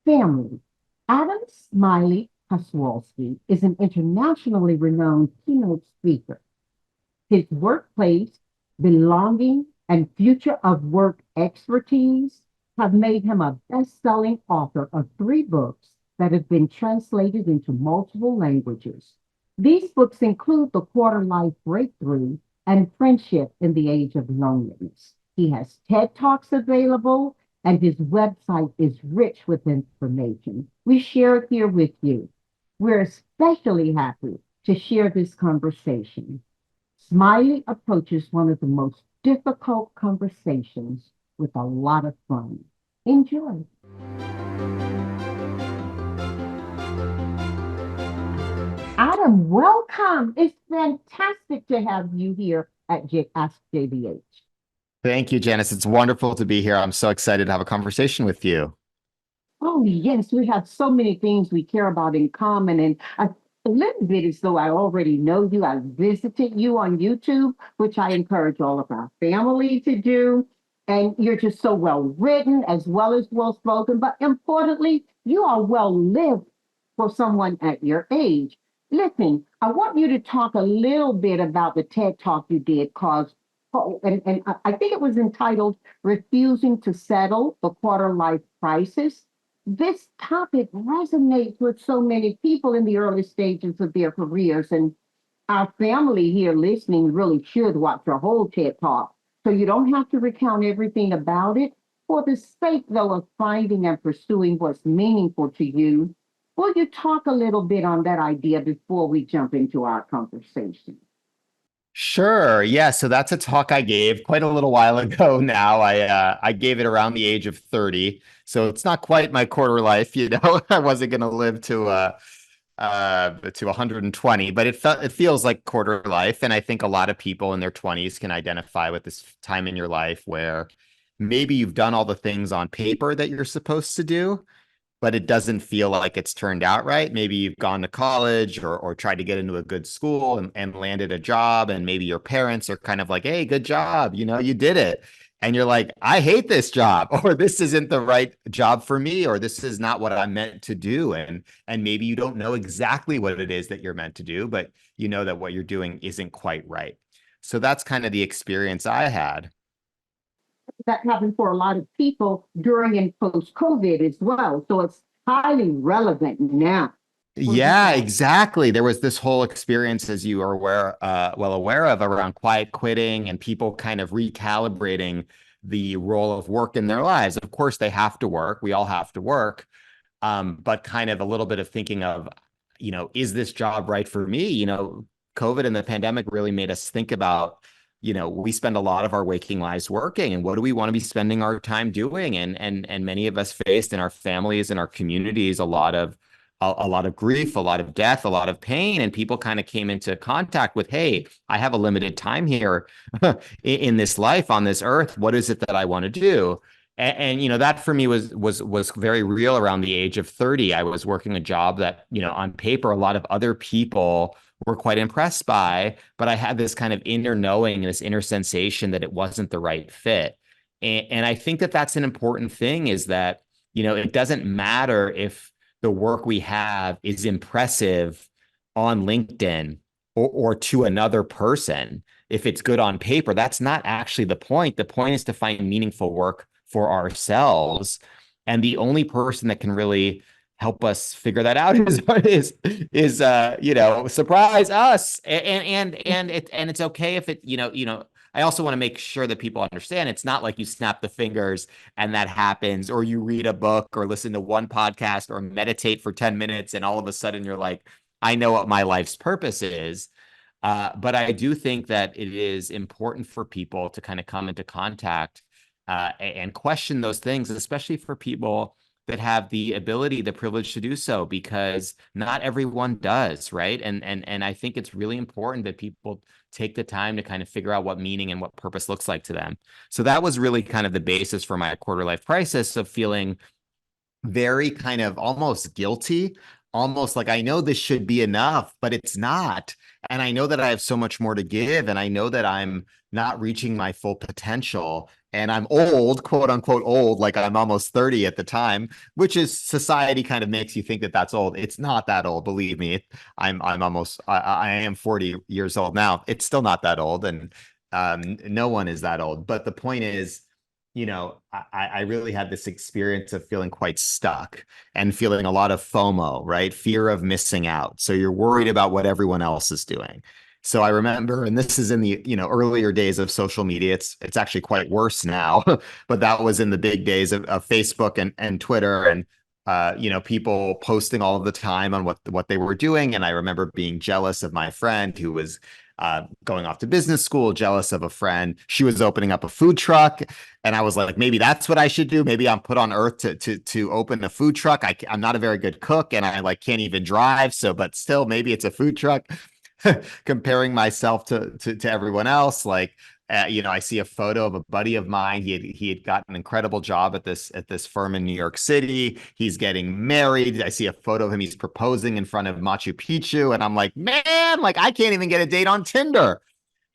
Family. Adam Smiley Poswolsky is an internationally renowned keynote speaker. His workplace, belonging, and future of work expertise have made him a best-selling author of three books that have been translated into multiple languages. These books include The Quarter Life Breakthrough and Friendship in the Age of Loneliness. He has TED Talks available, and his website is rich with information. We share it here with you. We're especially happy to share this conversation. Smiley approaches one of the most difficult conversations with a lot of fun. Enjoy. Adam, welcome. It's fantastic to have you here at Ask JBH. Thank you, Janice. It's wonderful to be here. I'm so excited to have a conversation with you. Oh, yes, we have so many things we care about in common. And a little bit as though I already know you. I visited you on YouTube, which I encourage all of our family to do. And you're just so well written as well as well spoken. But importantly, you are well lived for someone at your age. Listen, I want you to talk a little bit about the TED Talk you did, cause and I think it was entitled Refusing to Settle, the Quarter Life Crisis. This topic resonates with so many people in the early stages of their careers. And our family here listening really should watch your whole TED Talk. So you don't have to recount everything about it. For the sake, though, of finding and pursuing what's meaningful to you, will you talk a little bit on that idea before we jump into our conversation? Sure. Yeah. So that's a talk I gave quite a little while ago now. I gave it around the age of 30. So it's not quite my quarter life, you know. I wasn't going to live to 120, but it feels like quarter life. And I think a lot of people in their 20s can identify with this time in your life where maybe you've done all the things on paper that you're supposed to do, but it doesn't feel like it's turned out right. Maybe you've gone to college or tried to get into a good school and landed a job, and maybe your parents are kind of like, hey, good job, you know, you did it. And you're like, I hate this job, or this isn't the right job for me, or this is not what I'm meant to do. And maybe you don't know exactly what it is that you're meant to do, but you know that what you're doing isn't quite right. So that's kind of the experience I had. That happened for a lot of people during and post COVID as well. So it's highly relevant now. Yeah, exactly. There was this whole experience, as you are well aware of, around quiet quitting and people kind of recalibrating the role of work in their lives. Of course, they have to work. We all have to work. But kind of a little bit of thinking of, you know, is this job right for me? You know, COVID and the pandemic really made us think about, you know, we spend a lot of our waking lives working, and what do we want to be spending our time doing? And many of us faced in our families and our communities a lot of grief, a lot of death, a lot of pain, and people kind of came into contact with, hey, I have a limited time here in this life on this earth. What is it that I want to do? And you know, that for me was very real around the age of 30. I was working a job that, you know, on paper, a lot of other people were quite impressed by, but I had this kind of inner knowing, this inner sensation that it wasn't the right fit. And I think that that's an important thing, is that, you know, it doesn't matter if the work we have is impressive on LinkedIn or to another person. If it's good on paper, that's not actually the point. The point is to find meaningful work for ourselves. And the only person that can really help us figure that out is you know, surprise us. And it's okay if it, you know, I also want to make sure that people understand it's not like you snap the fingers and that happens, or you read a book or listen to one podcast or meditate for 10 minutes and all of a sudden you're like, I know what my life's purpose is. But I do think that it is important for people to kind of come into contact and question those things, especially for people that have the ability, the privilege to do so, because not everyone does, right? And I think it's really important that people take the time to kind of figure out what meaning and what purpose looks like to them. So that was really kind of the basis for my quarter life crisis, of feeling very kind of almost guilty almost like I know this should be enough, but it's not. And I know that I have so much more to give. And I know that I'm not reaching my full potential. And I'm old, quote unquote, old, like I'm almost 30 at the time, which is society kind of makes you think that that's old. It's not that old, believe me. I'm almost, I am 40 years old now. It's still not that old. And no one is that old. But the point is, I really had this experience of feeling quite stuck and feeling a lot of FOMO, right? Fear of missing out. So you're worried about what everyone else is doing. So I remember, and this is in the earlier days of social media. It's actually quite worse now, but that was in the big days of Facebook and Twitter and people posting all of the time on what they were doing. And I remember being jealous of my friend who was going off to business school, jealous of a friend. She was opening up a food truck. And I was like, maybe that's what I should do. Maybe I'm put on earth to open a food truck. I'm not a very good cook and I like can't even drive. So, but still, maybe it's a food truck. Comparing myself to everyone else, like I see a photo of a buddy of mine. He had got an incredible job at this firm in New York City. He's getting married. I see a photo of him. He's proposing in front of Machu Picchu, and I'm like, man, like I can't even get a date on Tinder.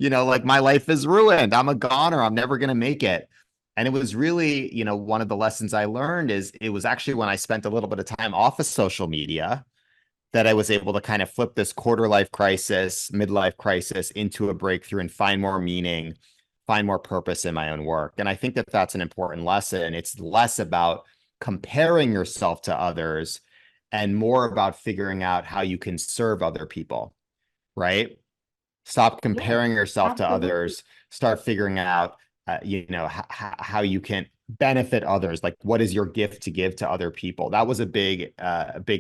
Like my life is ruined. I'm a goner. I'm never gonna make it. And it was really, one of the lessons I learned is it was actually when I spent a little bit of time off of social media that I was able to kind of flip this quarter life crisis, midlife crisis into a breakthrough and find more meaning, find more purpose in my own work. And I think that that's an important lesson. It's less about comparing yourself to others and more about figuring out how you can serve other people, right? Stop Yes, comparing yourself to absolutely. others, start figuring out, how you can benefit others. Like, what is your gift to give to other people? That was a big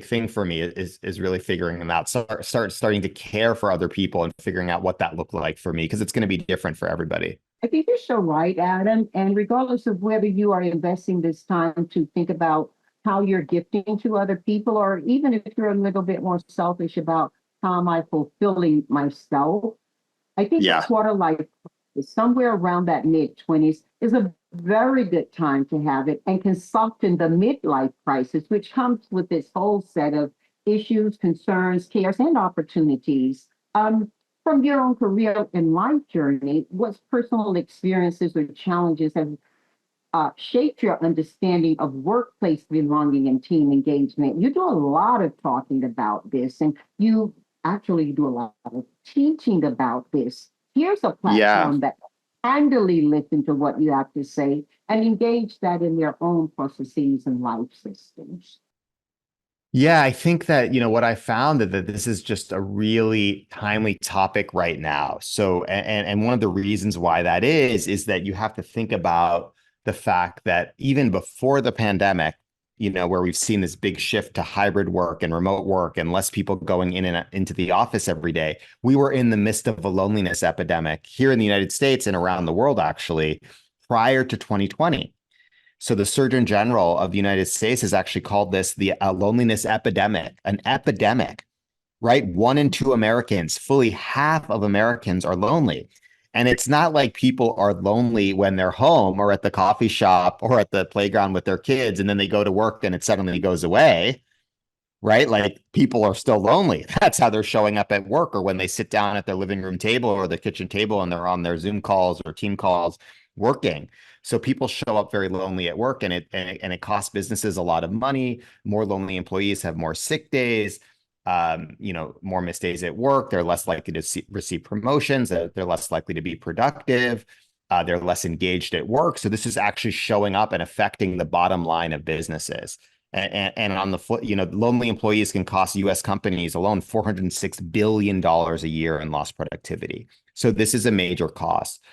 thing for me is really figuring them out. So starting to care for other people and figuring out what that looked like for me, because it's going to be different for everybody. I think you're so right, Adam. And regardless of whether you are investing this time to think about how you're gifting to other people, or even if you're a little bit more selfish about how am I fulfilling myself, I think the Yeah. quarter life is somewhere around that mid 20s is a very good time to have it and can soften the midlife crisis, which comes with this whole set of issues, concerns, cares, and opportunities. From your own career and life journey, what personal experiences or challenges have shaped your understanding of workplace belonging and team engagement? You do a lot of talking about this, and you actually do a lot of teaching about this. Here's a Yeah. platform that handily listen to what you have to say and engage that in their own processes and life systems. Yeah, I think that, what I found that this is just a really timely topic right now. So, and one of the reasons why that is that you have to think about the fact that even before the pandemic, where we've seen this big shift to hybrid work and remote work and less people going in and into the office every day, we were in the midst of a loneliness epidemic here in the United States and around the world, actually, prior to 2020. So the Surgeon General of the United States has actually called this the loneliness epidemic, an epidemic, right? 1 in 2 Americans, fully half of Americans are lonely. And it's not like people are lonely when they're home or at the coffee shop or at the playground with their kids, and then they go to work and it suddenly goes away, right? Like people are still lonely. That's how they're showing up at work or when they sit down at their living room table or the kitchen table and they're on their Zoom calls or team calls working. So people show up very lonely at work and it costs businesses a lot of money. More lonely employees have more sick days, more missed days at work. They're less likely to receive promotions. They're less likely to be productive. They're less engaged at work. So this is actually showing up and affecting the bottom line of businesses. And on the foot, lonely employees can cost U.S. companies alone $406 billion a year in lost productivity. So this is a major cost.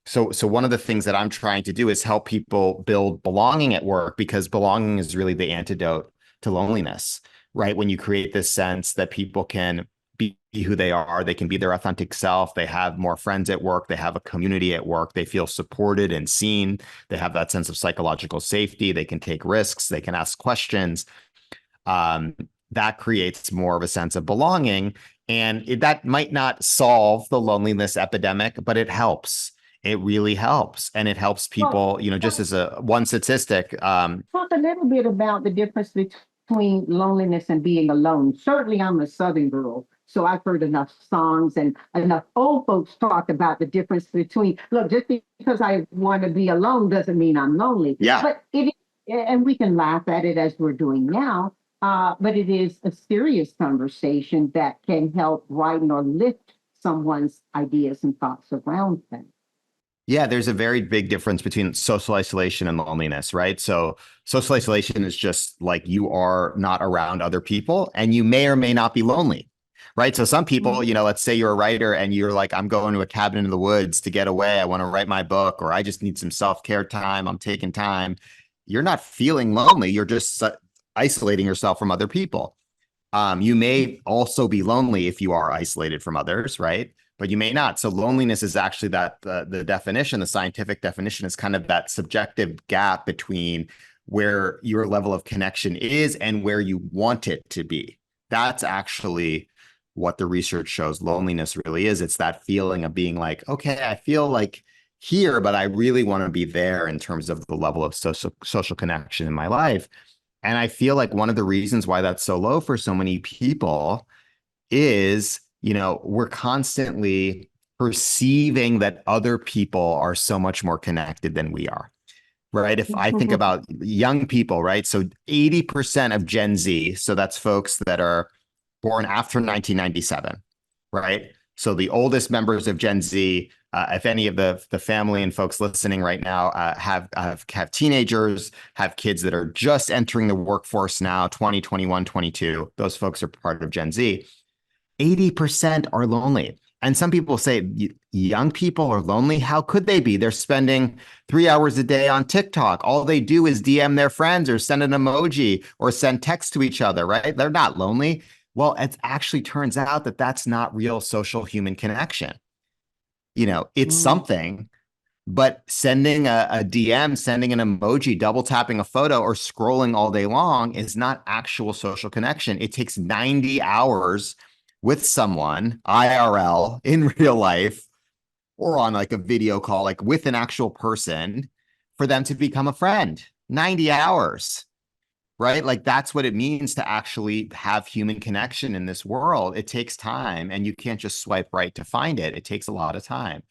So one of the things that I'm trying to do is help people build belonging at work, because belonging is really the antidote to loneliness, right? When you create this sense that people can be who they can be their authentic self. They have more friends at work. They have a community at work. They feel supported and seen. They have that sense of psychological safety. They can take risks. They can ask questions. Um, that creates more of a sense of belonging. And that might not solve the loneliness epidemic, but it helps. It really helps. And it helps Well, people, just as a one statistic. talk a little bit about the difference between between loneliness and being alone. Certainly, I'm a Southern girl, so I've heard enough songs and enough old folks talk about the difference between, look, just because I want to be alone doesn't mean I'm lonely. Yeah. But it, and we can laugh at it as we're doing now, but it is a serious conversation that can help brighten or lift someone's ideas and thoughts around them. Yeah, there's a very big difference between social isolation and loneliness, right? So social isolation is just like you are not around other people and you may or may not be lonely, right? So some people, let's say you're a writer and you're like, I'm going to a cabin in the woods to get away. I want to write my book, or I just need some self-care time. I'm taking time. You're not feeling lonely. You're just isolating yourself from other people. You may also be lonely if you are isolated from others, right? But you may not. So loneliness is actually that the definition, the scientific definition is kind of that subjective gap between where your level of connection is and where you want it to be. That's actually what the research shows loneliness really is. It's that feeling of being like, okay, I feel like here, but I really want to be there in terms of the level of social connection in my life. And I feel like one of the reasons why that's so low for so many people is, we're constantly perceiving that other people are so much more connected than we are, right? If I think about young people, right? So 80% of Gen Z, so that's folks that are born after 1997, right? So the oldest members of Gen Z, if any of the family and folks listening right now have teenagers, have kids that are just entering the workforce now, 20, 21, 22, those folks are part of Gen Z. 80% are lonely. And some people say young people are lonely. How could they be? They're spending 3 hours a day on TikTok. All they do is DM their friends or send an emoji or send text to each other, right? They're not lonely. Well, it actually turns out that that's not real social human connection. It's something, but sending a DM, sending an emoji, double tapping a photo, or scrolling all day long is not actual social connection. It takes 90 hours with someone IRL in real life or on like a video call, like with an actual person for them to become a friend. 90 hours, right? Like that's what it means to actually have human connection in this world. It takes time and you can't just swipe right to find it. It takes a lot of time.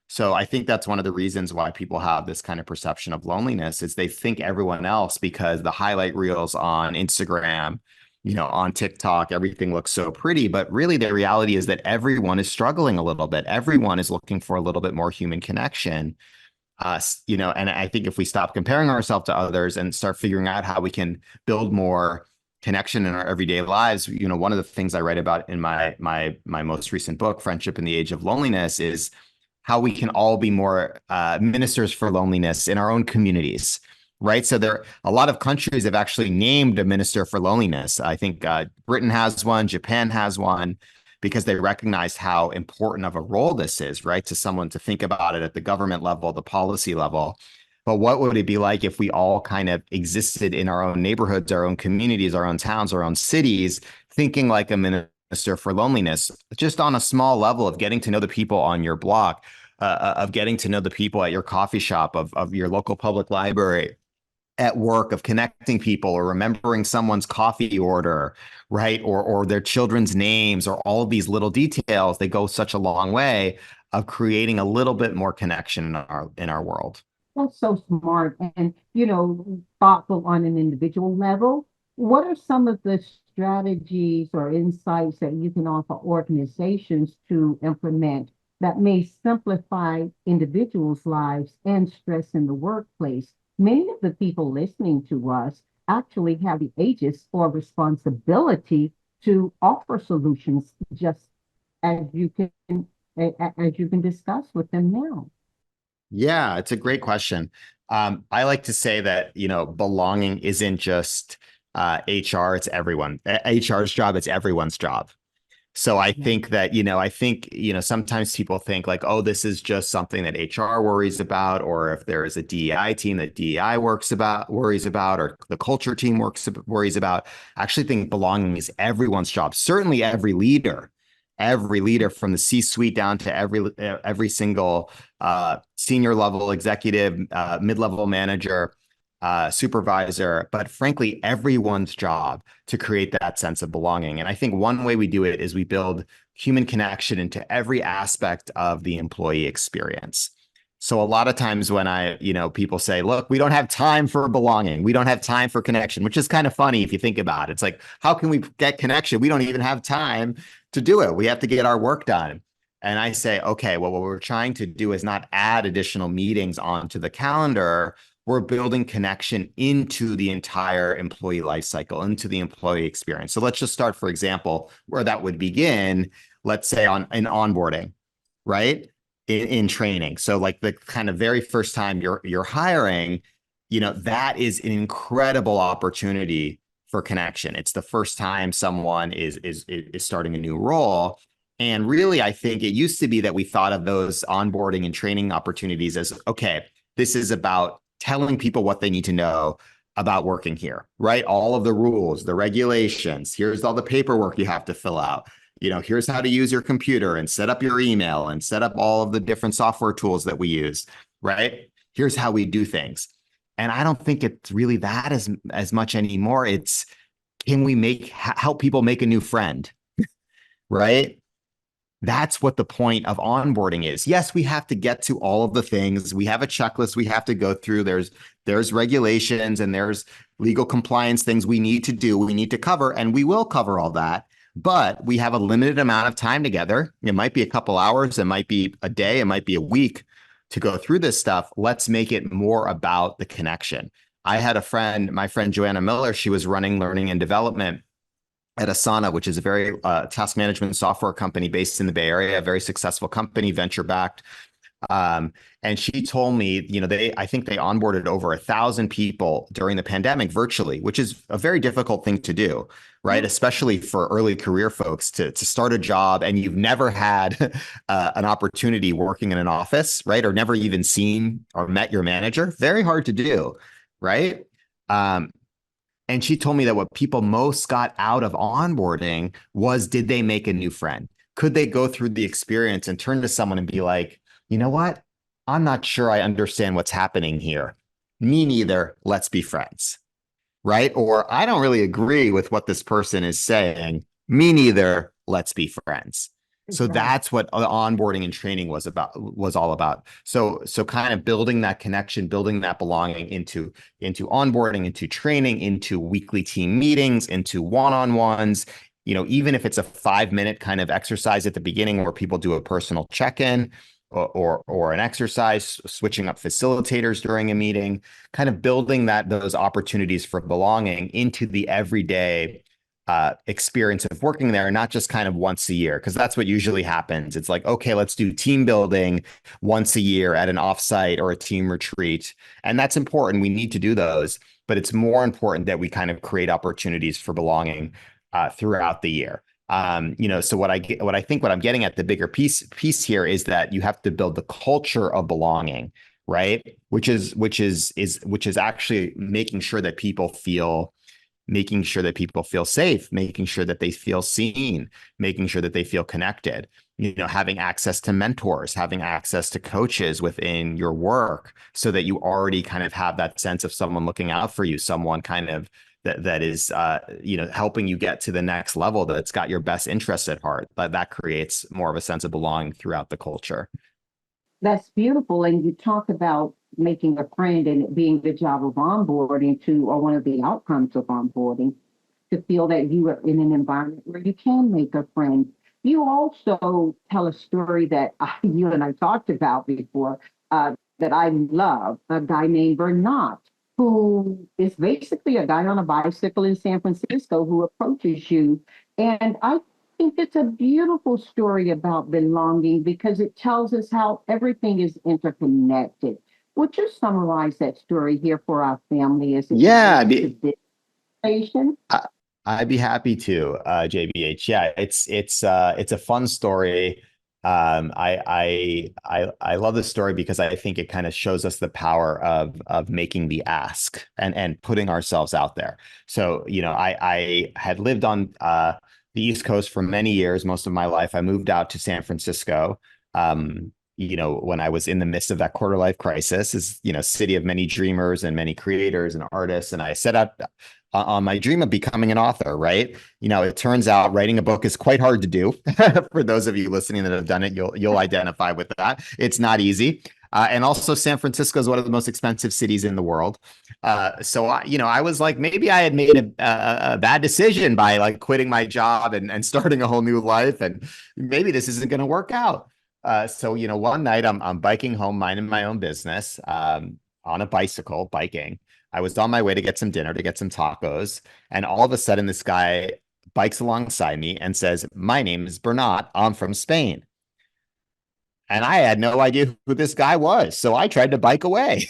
So I think that's one of the reasons why people have this kind of perception of loneliness is they think everyone else, because the highlight reels on Instagram, on TikTok, everything looks so pretty, but really the reality is that everyone is struggling a little bit. Everyone is looking for a little bit more human connection. And I think if we stop comparing ourselves to others and start figuring out how we can build more connection in our everyday lives, one of the things I write about in my most recent book, Friendship in the Age of Loneliness, is how we can all be more ministers for loneliness in our own communities, right? So a lot of countries have actually named a minister for loneliness. I think Britain has one, Japan has one, because they recognized how important of a role this is, right? To someone to think about it at the government level, the policy level. But what would it be like if we all kind of existed in our own neighborhoods, our own communities, our own towns, our own cities, thinking like a minister for loneliness, just on a small level of getting to know the people on your block, of getting to know the people at your coffee shop, of your local public library, at work, of connecting people or remembering someone's coffee order, right? Or their children's names, or all of these little details. They go such a long way of creating a little bit more connection in our world. That's so smart and, thoughtful on an individual level. What are some of the strategies or insights that you can offer organizations to implement that may simplify individuals' lives and stress in the workplace? Many of the people listening to us actually have the aegis or responsibility to offer solutions, just as as you can discuss with them now. Yeah, it's a great question. I like to say that, belonging isn't just HR, it's everyone. HR's job, it's everyone's job. So I think that, sometimes people think like, oh, this is just something that HR worries about, or if there is a DEI team that DEI worries about, or the culture team worries about. I actually think belonging is everyone's job. Certainly every leader from the C-suite down to every single senior level executive, mid-level manager. supervisor, but frankly, everyone's job to create that sense of belonging. And I think one way we do it is we build human connection into every aspect of the employee experience. So a lot of times when people say, look, we don't have time for belonging. We don't have time for connection, which is kind of funny if you think about it. It's like, how can we get connection? We don't even have time to do it. We have to get our work done. And I say, okay, well, what we're trying to do is not add additional meetings onto the calendar. We're building connection into the entire employee lifecycle, into the employee experience. So let's just start, for example, where that would begin, let's say in onboarding, right? In training. So like the kind of very first time you're hiring, that is an incredible opportunity for connection. It's the first time someone is starting a new role. And really, I think it used to be that we thought of those onboarding and training opportunities as, okay, this is about telling people what they need to know about working here, right? All of the rules, the regulations, here's all the paperwork you have to fill out. Here's how to use your computer and set up your email and set up all of the different software tools that we use, right? Here's how we do things. And I don't think it's really that as much anymore. It's, can we help people make a new friend, right? That's what the point of onboarding is. Yes, we have to get to all of the things. We have a checklist we have to go through. There's regulations and there's legal compliance things we need to do. We need to cover, and we will cover all that. But we have a limited amount of time together. It might be a couple hours. It might be a day. It might be a week to go through this stuff. Let's make it more about the connection. I had my friend Joanna Miller, she was running learning and development at Asana, which is a very task management software company based in the Bay Area, a very successful company, venture backed. And she told me, I think they onboarded over 1,000 people during the pandemic virtually, which is a very difficult thing to do, right? Especially for early career folks to start a job and you've never had an opportunity working in an office, right? Or never even seen or met your manager. Very hard to do, right? And she told me that what people most got out of onboarding was, did they make a new friend? Could they go through the experience and turn to someone and be like, you know what? I'm not sure I understand what's happening here. Me neither. Let's be friends. Right? Or I don't really agree with what this person is saying. Me neither. Let's be friends. So that's what onboarding and training was all about. So kind of building that connection, building that belonging into onboarding, into training, into weekly team meetings, into one-on-ones. Even if it's a 5-minute kind of exercise at the beginning where people do a personal check-in or an exercise, switching up facilitators during a meeting, kind of building those opportunities for belonging into the everyday experience of working there, not just kind of once a year, because that's what usually happens. It's like, okay, let's do team building once a year at an offsite or a team retreat. And that's important. We need to do those, but it's more important that we kind of create opportunities for belonging throughout the year. So what I'm getting at, the bigger piece here is that you have to build the culture of belonging, right? Which is actually making sure that people feel safe, making sure that they feel seen, making sure that they feel connected, having access to mentors, having access to coaches within your work so that you already kind of have that sense of someone looking out for you, someone kind of that is, helping you get to the next level, that's got your best interests at heart. But that creates more of a sense of belonging throughout the culture. That's beautiful. And you talk about making a friend and it being the job of onboarding or one of the outcomes of onboarding, to feel that you are in an environment where you can make a friend. You also tell a story that you and I talked about before, that I love, a guy named Bernard, who is basically a guy on a bicycle in San Francisco who approaches you. And I think it's a beautiful story about belonging because it tells us how everything is interconnected. Would you summarize that story here for our family as it relates to this station? I'd be happy to, JBH. Yeah, it's a fun story. I love this story because I think it kind of shows us the power of making the ask and putting ourselves out there. So, I had lived on the East Coast for many years, most of my life. I moved out to San Francisco, when I was in the midst of that quarter life crisis, is, city of many dreamers and many creators and artists. And I set out on my dream of becoming an author, right? It turns out writing a book is quite hard to do. For those of you listening that have done it, you'll identify with that. It's not easy. And also San Francisco is one of the most expensive cities in the world. So I was like, maybe I had made a bad decision by like quitting my job and starting a whole new life. And maybe this isn't going to work out. So one night I'm biking home, minding my own business, on a bicycle, biking. I was on my way to get some dinner, to get some tacos, and all of a sudden this guy bikes alongside me and says, "My name is Bernat. I'm from Spain." And I had no idea who this guy was, so I tried to bike away.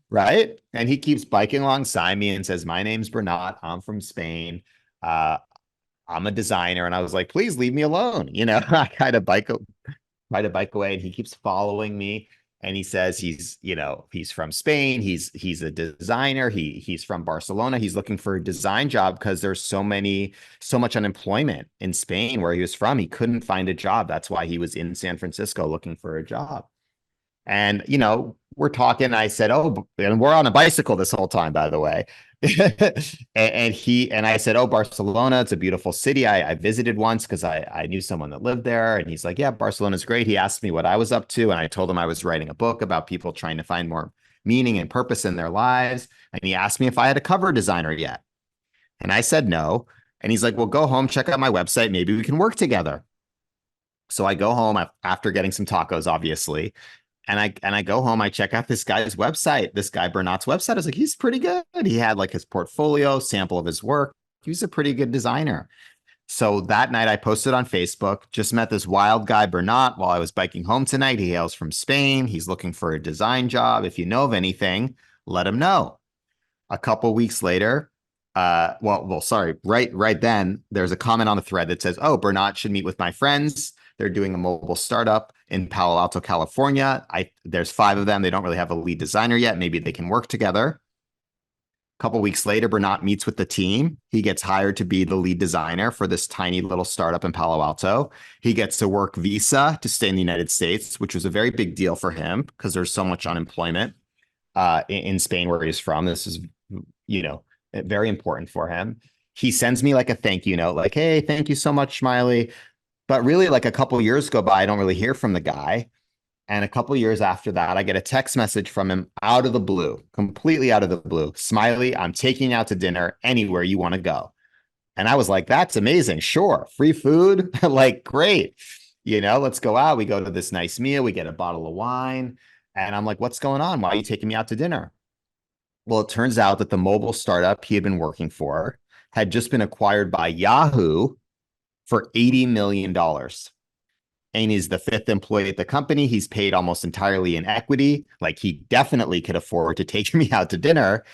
Right? And he keeps biking alongside me and says, "My name's Bernat. I'm from Spain. Uh, I'm a designer." And I was like, "Please leave me alone." I kind of try to bike away, and he keeps following me. And he says he's from Spain. He's a designer. He's from Barcelona. He's looking for a design job because there's so much unemployment in Spain where he was from. He couldn't find a job. That's why he was in San Francisco looking for a job. And, we're talking. I said, "Oh," and we're on a bicycle this whole time, by the way. and I said, "Oh, Barcelona, it's a beautiful city. I visited once because I knew someone that lived there." And he's like, "Yeah, Barcelona's great." He asked me what I was up to, and I told him I was writing a book about people trying to find more meaning and purpose in their lives. And he asked me if I had a cover designer yet. And I said no. And he's like, "Well, go home, check out my website. Maybe we can work together." So I go home after getting some tacos, obviously. And I go home, I check out this guy's website, this guy Bernat's website. I was like, he's pretty good. He had like his portfolio, sample of his work. He was a pretty good designer. So that night I posted on Facebook, "Just met this wild guy, Bernat, while I was biking home tonight. He hails from Spain. He's looking for a design job. If you know of anything, let him know." A couple weeks later, sorry, right then, there's a comment on the thread that says, "Oh, Bernat should meet with my friends. They're doing a mobile startup in Palo Alto, California. There's 5 of them. They don't really have a lead designer yet. Maybe they can work together." A couple weeks later, Bernat meets with the team. He gets hired to be the lead designer for this tiny little startup in Palo Alto. He gets a work visa to stay in the United States, which was a very big deal for him because there's so much unemployment in Spain where he's from. This is, very important for him. He sends me like a thank you note, like, "Hey, thank you so much, Smiley." But really, like a couple years go by, I don't really hear from the guy. And a couple years after that, I get a text message from him out of the blue, completely out of the blue. "Smiley, I'm taking you out to dinner anywhere you want to go." And I was like, "That's amazing. Sure. Free food. Like, great. Let's go out." We go to this nice meal. We get a bottle of wine. And I'm like, "What's going on? Why are you taking me out to dinner?" Well, it turns out that the mobile startup he had been working for had just been acquired by Yahoo for $80 million. And he's the 5th employee at the company. He's paid almost entirely in equity. Like, he definitely could afford to take me out to dinner.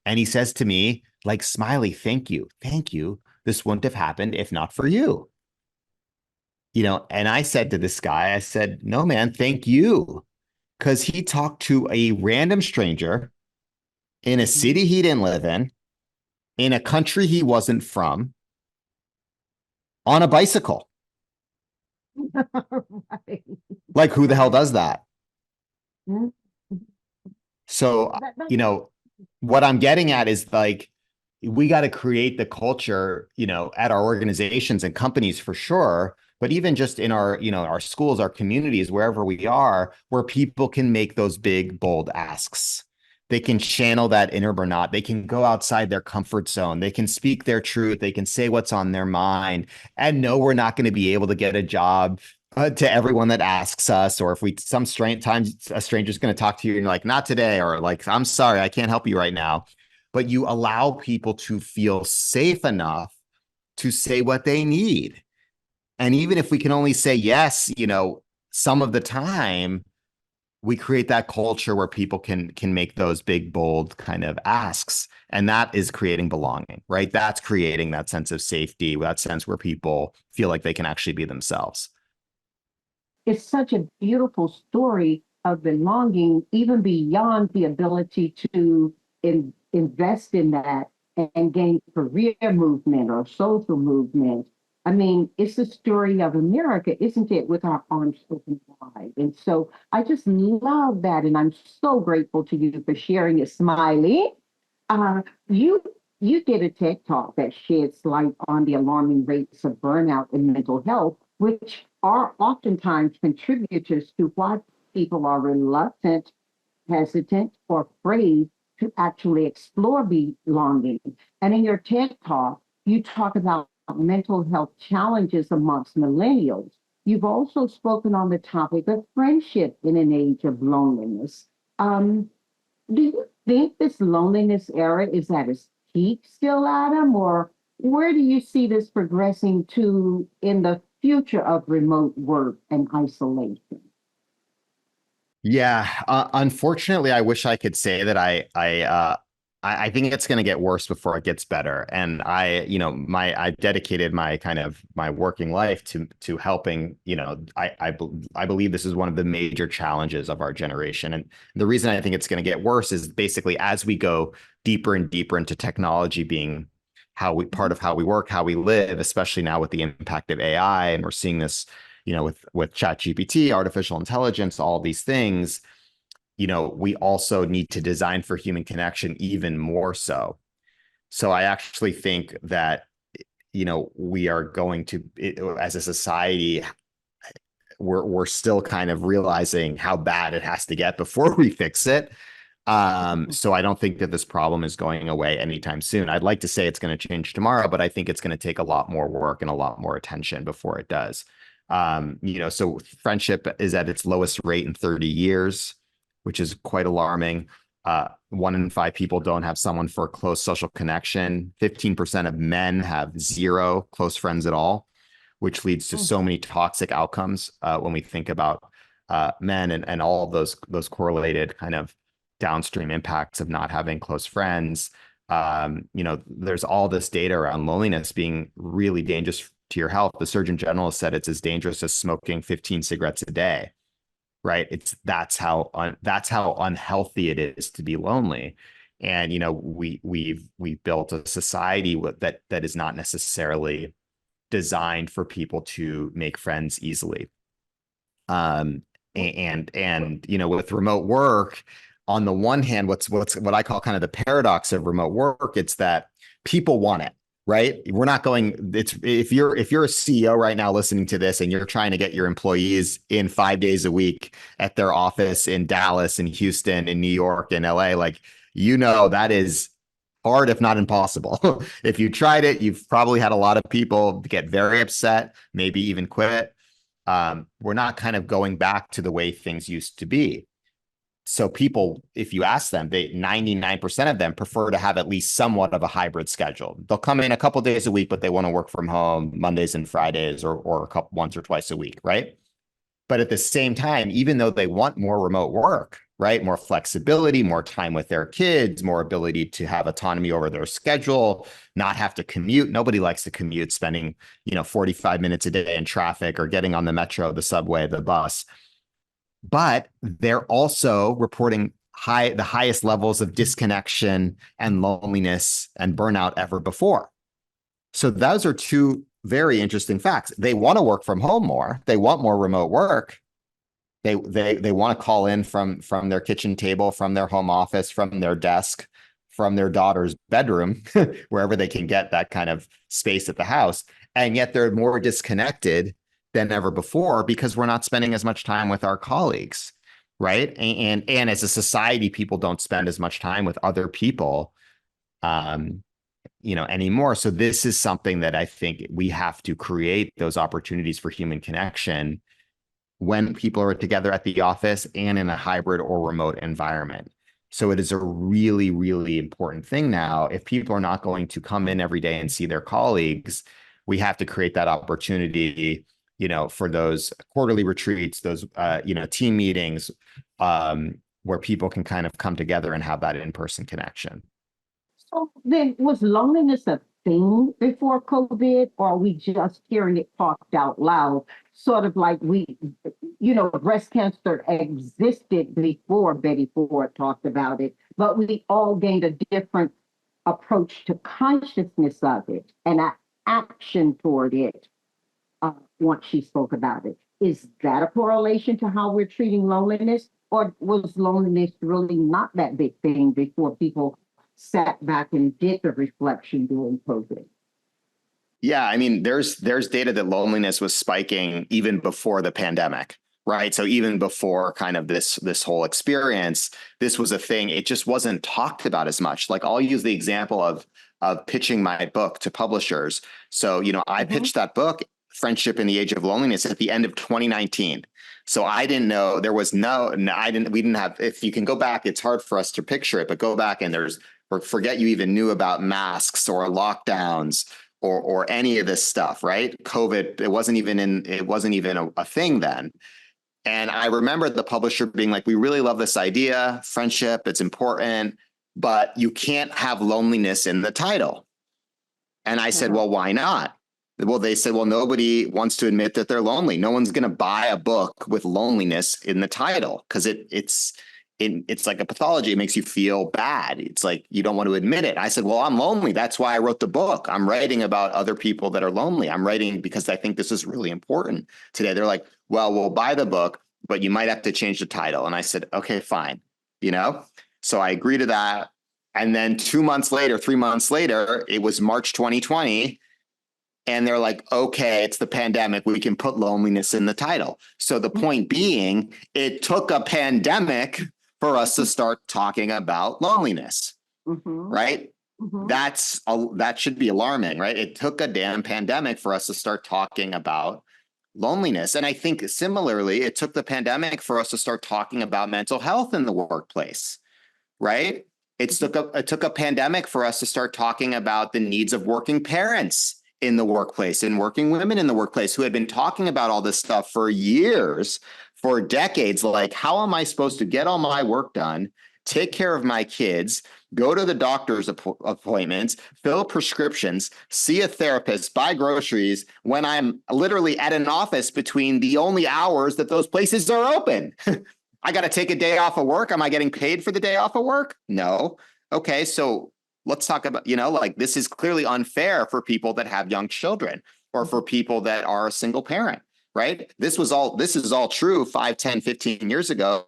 And he says to me, like, "Smiley, thank you. Thank you. This wouldn't have happened if not for you." And I said to this guy, I said, "No, man, thank you." Because he talked to a random stranger in a city he didn't live in a country he wasn't from, on a bicycle. Right. Like, who the hell does that? Mhm. So, what I'm getting at is like, we got to create the culture, at our organizations and companies for sure, but even just in our, our schools, our communities, wherever we are, where people can make those big, bold asks. They can channel that inner Bernat. They can go outside their comfort zone. They can speak their truth. They can say what's on their mind. And no, we're not going to be able to get a job to everyone that asks us, or if some strange times a stranger's going to talk to you and you're like, "Not today," or like, "I'm sorry, I can't help you right now." But you allow people to feel safe enough to say what they need. And even if we can only say yes, some of the time, we create that culture where people can make those big, bold kind of asks. And that is creating belonging, right? That's creating that sense of safety, that sense where people feel like they can actually be themselves. It's such a beautiful story of belonging, even beyond the ability to invest in that and gain career movement or social movement. I mean, it's the story of America, isn't it, with our arms open wide. And so I just love that. And I'm so grateful to you for sharing it, Smiley. Uh, you you did a TED talk that sheds light on the alarming rates of burnout and mental health, which are oftentimes contributors to why people are reluctant, hesitant, or afraid to actually explore belonging. And in your TED talk, you talk about mental health challenges amongst millennials. You've also spoken on the topic of friendship in an age of loneliness. Um, do you think this loneliness era is at its peak still, Adam, or where do you see this progressing to in the future of remote work and isolation? Yeah, unfortunately, I wish I could say that I think it's going to get worse before it gets better. And I dedicated my kind of my working life to helping. I believe this is one of the major challenges of our generation. And the reason I think it's going to get worse is basically as we go deeper and deeper into technology being part of how we work, how we live, especially now with the impact of AI, and we're seeing this with ChatGPT, artificial intelligence, all these things, we also need to design for human connection even more so. So I actually think that, we are going to, as a society, we're still kind of realizing how bad it has to get before we fix it. So I don't think that this problem is going away anytime soon. I'd like to say it's going to change tomorrow, but I think it's going to take a lot more work and a lot more attention before it does. So friendship is at its lowest rate in 30 years, which is quite alarming. 1 in 5 people don't have someone for a close social connection. 15% of men have zero close friends at all, which leads to so many toxic outcomes when we think about men and all of those correlated kind of downstream impacts of not having close friends. There's all this data around loneliness being really dangerous to your health. The Surgeon General said it's as dangerous as smoking 15 cigarettes a day, right? That's how unhealthy it is to be lonely. And we've built a society that is not necessarily designed for people to make friends easily. And with remote work, on the one hand, what I call kind of the paradox of remote work, it's that people want it, right? We're not going, it's if you're a CEO right now listening to this and you're trying to get your employees in 5 days a week at their office in Dallas and Houston and New York and LA, like, that is hard, if not impossible. If you tried it, you've probably had a lot of people get very upset, maybe even quit. We're not kind of going back to the way things used to be. So people, if you ask them, 99% of them prefer to have at least somewhat of a hybrid schedule. They'll come in a couple of days a week, but they want to work from home Mondays and Fridays or once or twice a week, right? But at the same time, even though they want more remote work, right? More flexibility, more time with their kids, more ability to have autonomy over their schedule, not have to commute. Nobody likes to commute, spending, 45 minutes a day in traffic or getting on the metro, the subway, the bus. But they're also reporting the highest levels of disconnection and loneliness and burnout ever before. So those are two very interesting facts. They want to work from home more. They want more remote work. They want to call in from their kitchen table, from their home office, from their desk, from their daughter's bedroom, wherever they can get that kind of space at the house. And yet they're more disconnected than ever before because we're not spending as much time with our colleagues, right? And as a society, people don't spend as much time with other people, anymore. So this is something that I think we have to create those opportunities for human connection when people are together at the office and in a hybrid or remote environment. So it is a really, really important thing now. If people are not going to come in every day and see their colleagues, we have to create that opportunity, for those quarterly retreats, those, team meetings, where people can kind of come together and have that in-person connection. So then, was loneliness a thing before COVID, or are we just hearing it talked out loud? Sort of like breast cancer existed before Betty Ford talked about it, but we all gained a different approach to consciousness of it and action toward it. once she spoke about it. Is that a correlation to how we're treating loneliness? Or was loneliness really not that big thing before people sat back and did the reflection during COVID? Yeah, I mean, there's data that loneliness was spiking even before the pandemic, right? So even before kind of this whole experience, this was a thing. It just wasn't talked about as much. Like I'll use the example of pitching my book to publishers. So, I pitched that book, Friendship in the Age of Loneliness, at the end of 2019. So I didn't know there was we didn't have, if you can go back, it's hard for us to picture it, but go back and or forget you even knew about masks or lockdowns or any of this stuff, right? COVID, it wasn't even a thing then. And I remember the publisher being like, we really love this idea, friendship, it's important, but you can't have loneliness in the title. And I said, well, why not? Well, they said, well, nobody wants to admit that they're lonely. No one's going to buy a book with loneliness in the title because it's like a pathology. It makes you feel bad. It's like you don't want to admit it. I said, well, I'm lonely. That's why I wrote the book. I'm writing about other people that are lonely. I'm writing because I think this is really important today. They're like, well, we'll buy the book, but you might have to change the title. And I said, okay, fine. So I agree to that. And then 3 months later, it was March 2020. And they're like, okay, it's the pandemic. We can put loneliness in the title. So the point being, it took a pandemic for us to start talking about loneliness, right? That should be alarming, right? It took a damn pandemic for us to start talking about loneliness. And I think similarly, it took the pandemic for us to start talking about mental health in the workplace, right? It took a pandemic for us to start talking about the needs of working parents in the workplace and working women in the workplace who had been talking about all this stuff for years, for decades. Like, how am I supposed to get all my work done, take care of my kids, go to the doctor's appointments, fill prescriptions, see a therapist, buy groceries when I'm literally at an office between the only hours that those places are open? I got to take a day off of work. Am I getting paid for the day off of work? No. Okay, so let's talk about, this is clearly unfair for people that have young children or for people that are a single parent, right? This is all true 5, 10, 15 years ago,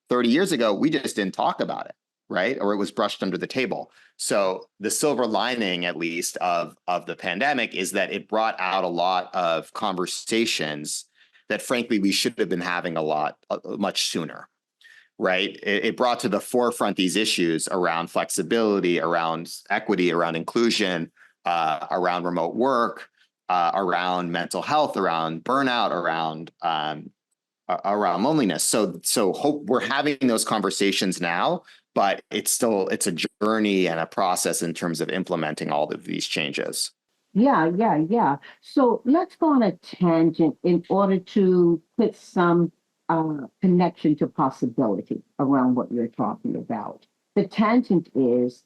30 years ago. We just didn't talk about it, right? Or it was brushed under the table. So the silver lining, at least, of the pandemic is that it brought out a lot of conversations that, frankly, we should have been having much sooner. Right. It brought to the forefront these issues around flexibility, around equity, around inclusion, around remote work, around mental health, around burnout, around loneliness. So hope we're having those conversations now, but it's a journey and a process in terms of implementing all of these changes. Yeah. So let's go on a tangent in order to put some connection to possibility around what you're talking about. The tangent is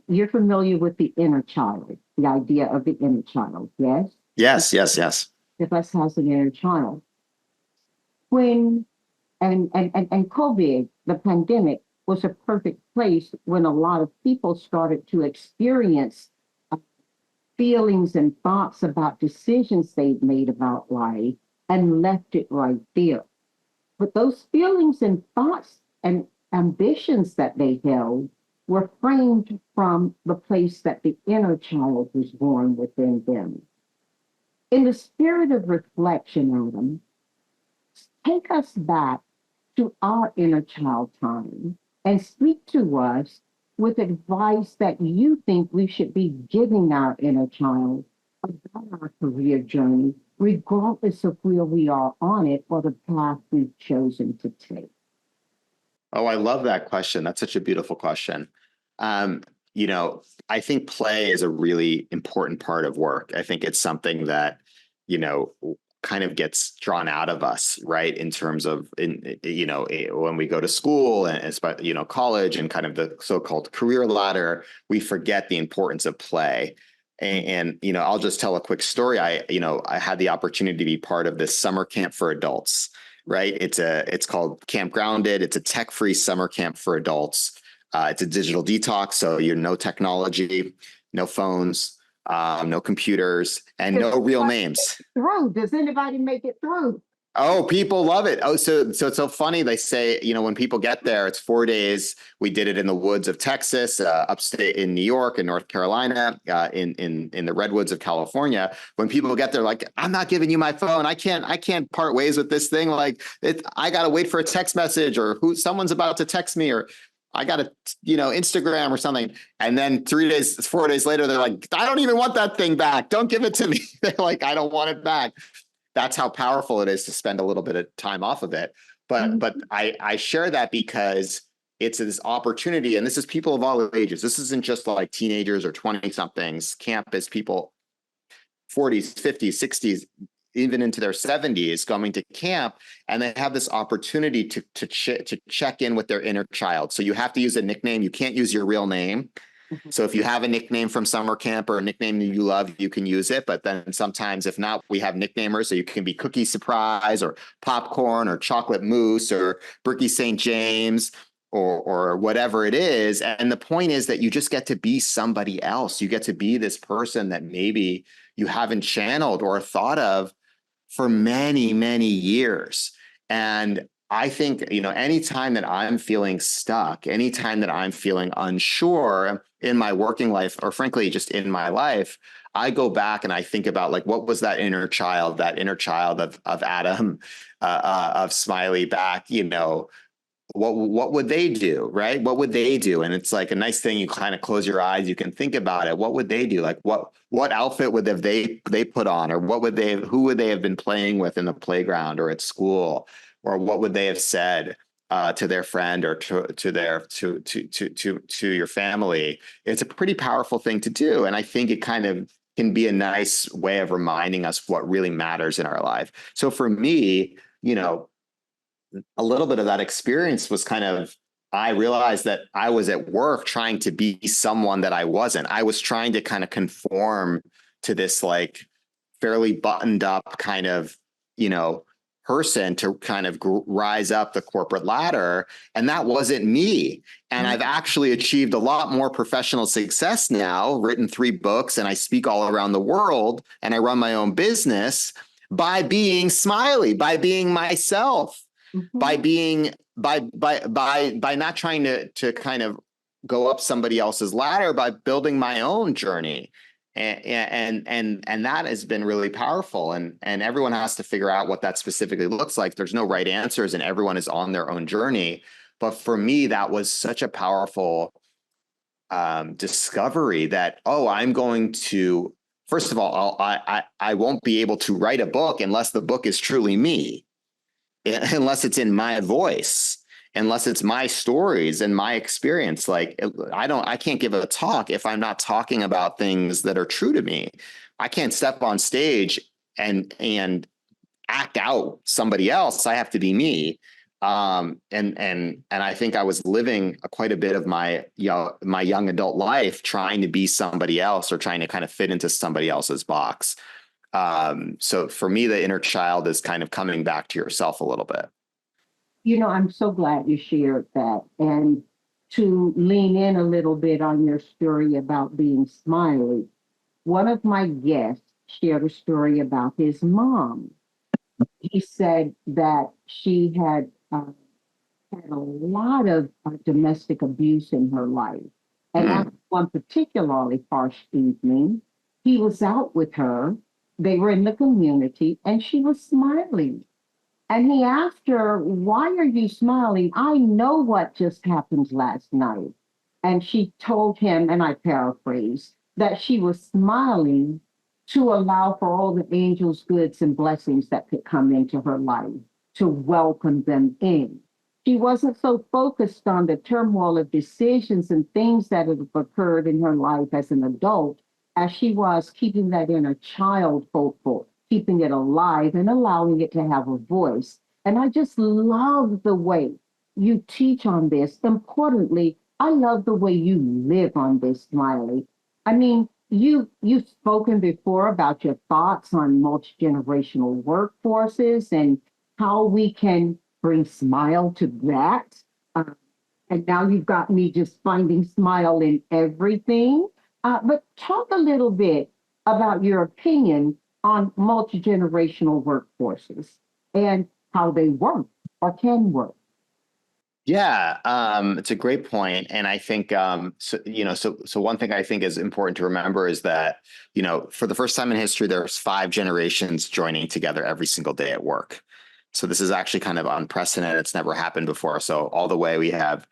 you're familiar with the inner child, the idea of the inner child, yes? Yes. If us has an inner child. When and COVID, the pandemic, was a perfect place when a lot of people started to experience feelings and thoughts about decisions they'd made about life and left it right there. But those feelings and thoughts and ambitions that they held were framed from the place that the inner child was born within them. In the spirit of reflection, Adam, take us back to our inner child time and speak to us with advice that you think we should be giving our inner child about our career journey, regardless of where we are on it or the path we've chosen to take. Oh, I love that question. That's such a beautiful question. I think play is a really important part of work. I think it's something that, kind of gets drawn out of us, right? In terms of, when we go to school and, college and kind of the so-called career ladder, we forget the importance of play. And I'll just tell a quick story. I had the opportunity to be part of this summer camp for adults, right? It's called Camp Grounded. It's a tech-free summer camp for adults. It's a digital detox. So no technology, no phones, no computers, and Does no real anybody names. through? Does anybody make it through? Oh, people love it. Oh, so it's so funny. They say, when people get there, it's 4 days. We did it in the woods of Texas, upstate in New York and North Carolina, in the redwoods of California. When people get there, like, I'm not giving you my phone. I can't part ways with this thing. Like, I gotta wait for a text message, or someone's about to text me, or I got to, Instagram or something. And then 4 days later, they're like, I don't even want that thing back. Don't give it to me. They're like, I don't want it back. That's how powerful it is to spend a little bit of time off of it. But I share that because it's this opportunity, and this is people of all ages. This isn't just like teenagers or 20 somethings. Camp is people 40s, 50s, 60s, even into their 70s coming to camp, and they have this opportunity to check in with their inner child. So you have to use a nickname. You can't use your real name. So if you have a nickname from summer camp or a nickname that you love, you can use it. But then sometimes, if not, we have nicknamers. So you can be Cookie Surprise or Popcorn or Chocolate Mousse or Bricky St. James or whatever it is. And the point is that you just get to be somebody else. You get to be this person that maybe you haven't channeled or thought of for many, many years. And I think, anytime that I'm feeling stuck, anytime that I'm feeling unsure in my working life, or frankly, just in my life, I go back and I think about, like, what was that inner child of Adam, of Smiley back, what would they do, right? What would they do? And it's like a nice thing. You kind of close your eyes, you can think about it. What would they do? Like, what outfit would they put on, or who would they have been playing with in the playground or at school? Or what would they have said to their friend, or to your family? It's a pretty powerful thing to do, and I think it kind of can be a nice way of reminding us what really matters in our life. So for me, a little bit of that experience was I realized that I was at work trying to be someone that I wasn't. I was trying to kind of conform to this, like, fairly buttoned up kind of, person to kind of rise up the corporate ladder. And that wasn't me. And I've actually achieved a lot more professional success now, written 3 books, and I speak all around the world, and I run my own business by being Smiley, by being myself, by being, by not trying to kind of go up somebody else's ladder, by building my own journey. And that has been really powerful, and everyone has to figure out what that specifically looks like. There's no right answers, and everyone is on their own journey. But for me, that was such a powerful discovery that, I'm going to, first of all, I won't be able to write a book unless the book is truly me, unless it's in my voice, unless it's my stories and my experience. Like, I can't give a talk if I'm not talking about things that are true to me. I can't step on stage and act out somebody else. I have to be me. And I think I was living quite a bit of my young adult life trying to be somebody else, or trying to kind of fit into somebody else's box. So for me, the inner child is kind of coming back to yourself a little bit. I'm so glad you shared that. And to lean in a little bit on your story about being Smiley, one of my guests shared a story about his mom. He said that she had had a lot of domestic abuse in her life. And after one particularly harsh evening, he was out with her. They were in the community, and she was smiling. And he asked her, "Why are you smiling? I know what just happened last night." And she told him, and I paraphrase, that she was smiling to allow for all the angels' goods and blessings that could come into her life, to welcome them in. She wasn't so focused on the turmoil of decisions and things that have occurred in her life as an adult as she was keeping that inner child hopeful, keeping it alive and allowing it to have a voice. And I just love the way you teach on this. Importantly, I love the way you live on this, Smiley. I mean, you've spoken before about your thoughts on multi-generational workforces and how we can bring smile to that. And now you've got me just finding smile in everything. But talk a little bit about your opinion on multi-generational workforces and how they work or can work. Yeah, it's a great point, and I think so one thing I think is important to remember is that for the first time in history, there's 5 generations joining together every single day at work. So this is actually kind of unprecedented. It's never happened before. So all the way we have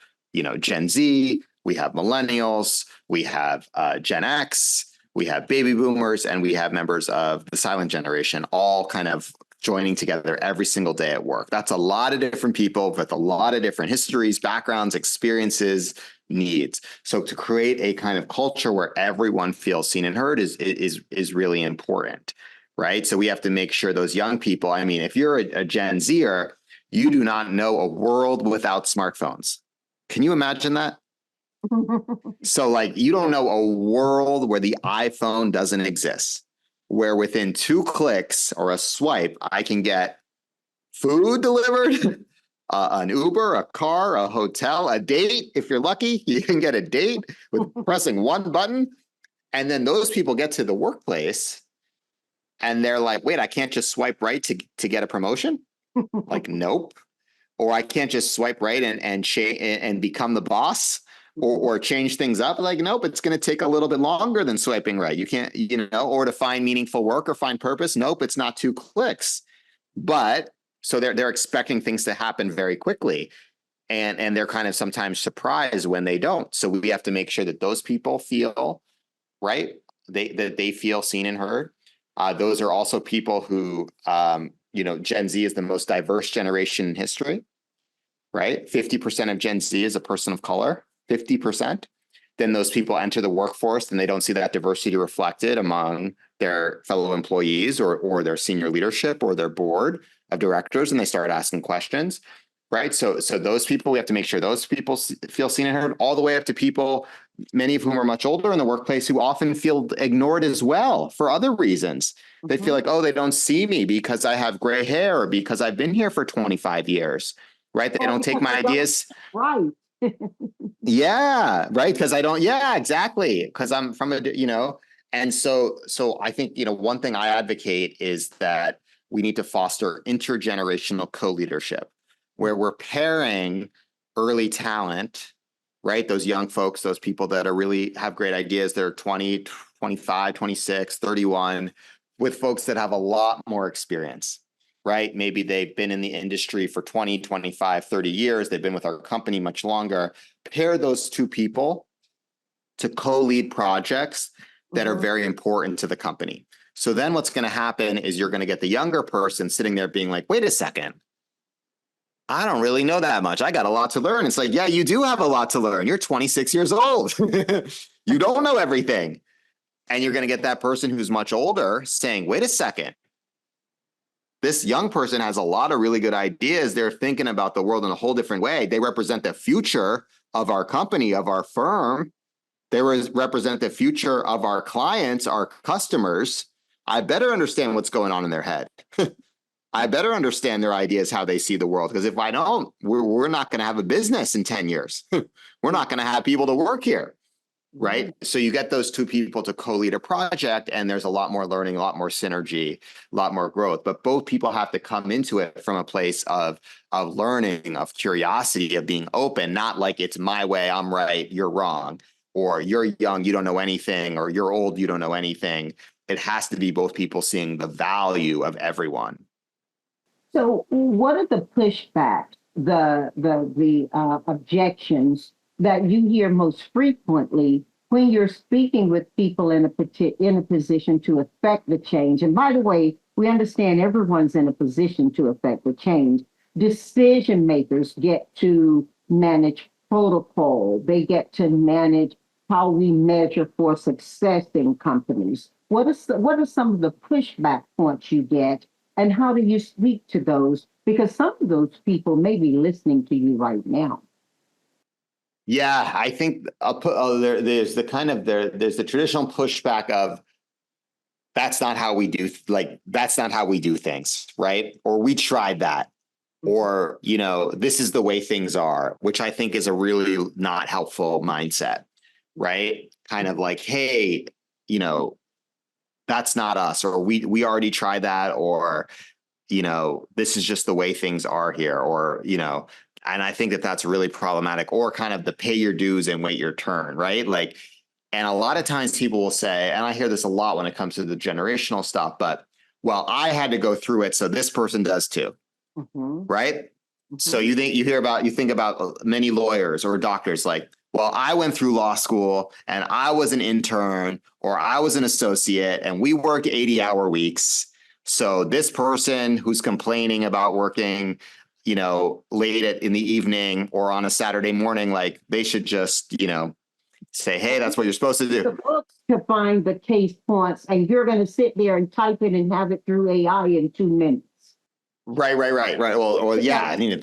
Gen Z, we have millennials, we have Gen X, we have baby boomers, and we have members of the silent generation, all kind of joining together every single day at work. That's a lot of different people with a lot of different histories, backgrounds, experiences, needs. So to create a kind of culture where everyone feels seen and heard is really important, right? So we have to make sure those young people, I mean, if you're a Gen Zer, you do not know a world without smartphones. Can you imagine that? So like you don't know a world where the iPhone doesn't exist, where within 2 clicks or a swipe, I can get food delivered, an Uber, a car, a hotel, a date. If you're lucky, you can get a date with pressing one button. And then those people get to the workplace and they're like, wait, I can't just swipe right to get a promotion? Like, nope. Or I can't just swipe right and become the boss or change things up. Like, nope, it's going to take a little bit longer than swiping right. You can't, or to find meaningful work or find purpose. Nope, it's not 2 clicks. But so they're expecting things to happen very quickly. And they're kind of sometimes surprised when they don't. So we have to make sure that those people feel right, that they feel seen and heard. Those are also people who, Gen Z is the most diverse generation in history, right? 50% of Gen Z is a person of color, 50%. Then those people enter the workforce and they don't see that diversity reflected among their fellow employees or their senior leadership or their board of directors, and they start asking questions, right? So those people, we have to make sure those people feel seen and heard, all the way up to people, many of whom are much older in the workplace, who often feel ignored as well for other reasons. They feel like, oh, they don't see me because I have gray hair or because I've been here for 25 years, right? They don't take my ideas. Right. Yeah, right. Because I don't. Yeah, exactly. Because I'm from and so I think one thing I advocate is that we need to foster intergenerational co-leadership, where we're pairing early talent, right? Those young folks, those people that are really have great ideas. They're 20, 25, 26, 31, with folks that have a lot more experience, right? Maybe they've been in the industry for 20, 25, 30 years. They've been with our company much longer. Pair those 2 people to co-lead projects that are very important to the company. So then what's going to happen is you're going to get the younger person sitting there being like, wait a second, I don't really know that much. I got a lot to learn. It's like, yeah, you do have a lot to learn. You're 26 years old. You don't know everything. And you're going to get that person who's much older saying, wait a second, this young person has a lot of really good ideas. They're thinking about the world in a whole different way. They represent the future of our company, of our firm. They represent the future of our clients, our customers. I better understand what's going on in their head. I better understand their ideas, how they see the world. Because if I don't, we're not going to have a business in 10 years. We're not going to have people to work here. Right. So you get those 2 people to co-lead a project and there's a lot more learning, a lot more synergy, a lot more growth. But both people have to come into it from a place of learning, of curiosity, of being open, not like it's my way, I'm right, you're wrong, or you're young, you don't know anything, or you're old, you don't know anything. It has to be both people seeing the value of everyone. So, what are the pushbacks, the objections that you hear most frequently when you're speaking with people in a position to affect the change? And by the way, we understand everyone's in a position to affect the change. Decision makers get to manage protocol. They get to manage how we measure for success in companies. What are some of the pushback points you get, and how do you speak to those? Because some of those people may be listening to you right now. Yeah, I think there's the traditional pushback of that's not how we do that's not how we do things, right? Or we tried that, or this is the way things are, which I think is a really not helpful mindset, right? Kind of like, hey, that's not us, or we already tried that, or, this is just the way things are here, or, and I think that that's really problematic, or kind of the pay your dues and wait your turn, right? Like, and a lot of times people will say, and I hear this a lot when it comes to the generational stuff, but, well, I had to go through it, so this person does too, right? So you think about many lawyers or doctors, like, well, I went through law school and I was an intern or I was an associate and we worked 80-hour weeks. So this person who's complaining about working, late in the evening or on a Saturday morning, like, they should just, say, hey, that's what you're supposed to The do. books to find the case points, and you're going to sit there and type it and have it through AI in 2 minutes. Right. Well, yeah, I mean,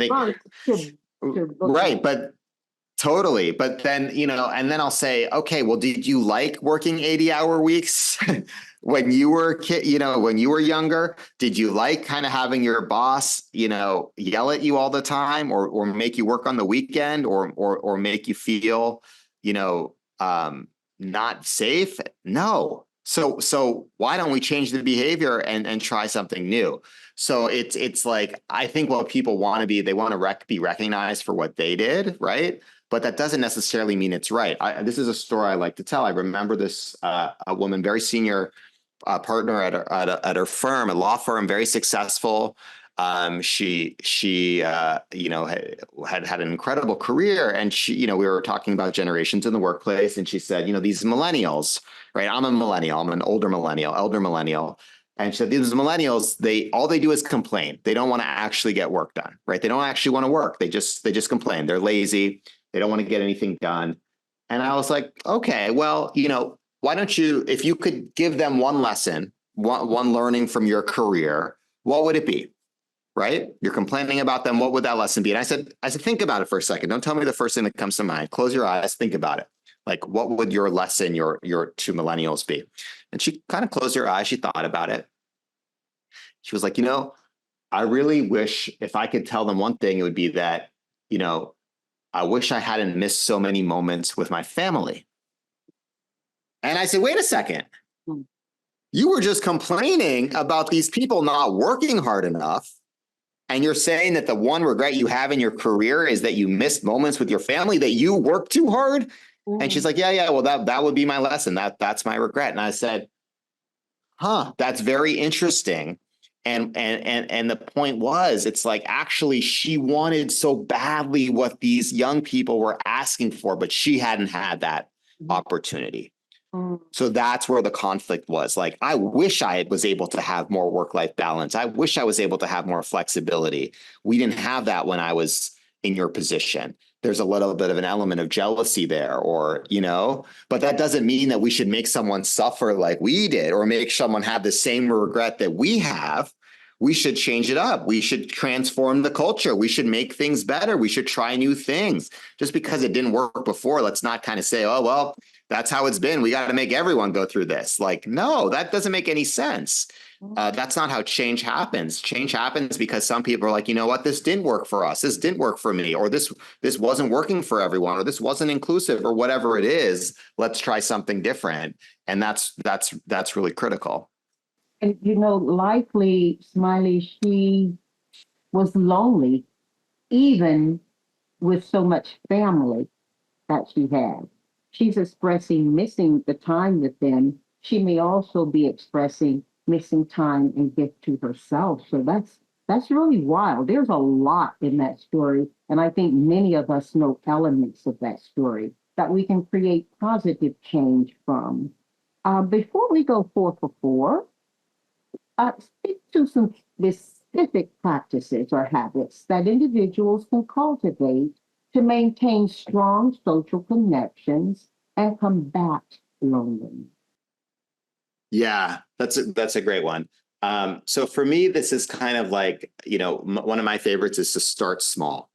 right. But totally. But then, and then I'll say, okay, well, did you like working 80-hour weeks when you were a kid, when you were younger? Did you like kind of having your boss, yell at you all the time, or make you work on the weekend, or make you feel, not safe? No. So why don't we change the behavior and try something new? So it's like, I think what people want to be, they want to be recognized for what they did, right? But that doesn't necessarily mean it's right. This is a story I like to tell. I remember this a woman, very senior partner at her firm, a law firm, very successful. She had an incredible career, and we were talking about generations in the workplace, and she said, these millennials, right? I'm a millennial. I'm an elder millennial. And she said, these millennials, all they do is complain. They don't want to actually get work done, right? They don't actually want to work. They just complain. They're lazy. They don't want to get anything done. And I was like, okay, well, why don't you, if you could give them one lesson, one learning from your career, what would it be? Right? You're complaining about them. What would that lesson be? And I said, think about it for a second. Don't tell me the first thing that comes to mind. Close your eyes. Think about it. Like, what would your lesson, your to millennials be? And she kind of closed her eyes. She thought about it. She was like, I really wish if I could tell them one thing, it would be that, I wish I hadn't missed so many moments with my family. And I said, wait a second. You were just complaining about these people not working hard enough. And you're saying that the one regret you have in your career is that you missed moments with your family, that you worked too hard. And she's like, yeah, well, that would be my lesson. That's my regret. And I said, that's very interesting. And the point was, it's like, actually, she wanted so badly what these young people were asking for, but she hadn't had that opportunity. So that's where the conflict was. Like, I wish I was able to have more work-life balance. I wish I was able to have more flexibility. We didn't have that when I was in your position. There's a little bit of an element of jealousy there, or, but that doesn't mean that we should make someone suffer like we did, or make someone have the same regret that we have. We should change it up. We should transform the culture. We should make things better. We should try new things. Just because it didn't work before, let's not kind of say, oh, well, that's how it's been. We got to make everyone go through this. Like, no, that doesn't make any sense. That's not how change happens. Change happens because some people are like, you know what, this didn't work for us. This didn't work for me, or this wasn't working for everyone, or this wasn't inclusive, or whatever it is. Let's try something different. And that's really critical. And likely, Smiley, she was lonely, even with so much family that she had. She's expressing missing the time with them. She may also be expressing missing time and gift to herself. So that's really wild. There's a lot in that story. And I think many of us know elements of that story that we can create positive change from. Before we go 4 for 4, speak to some specific practices or habits that individuals can cultivate to maintain strong social connections and combat loneliness. Yeah, that's a great one. So for me, this is kind of like, one of my favorites is to start small.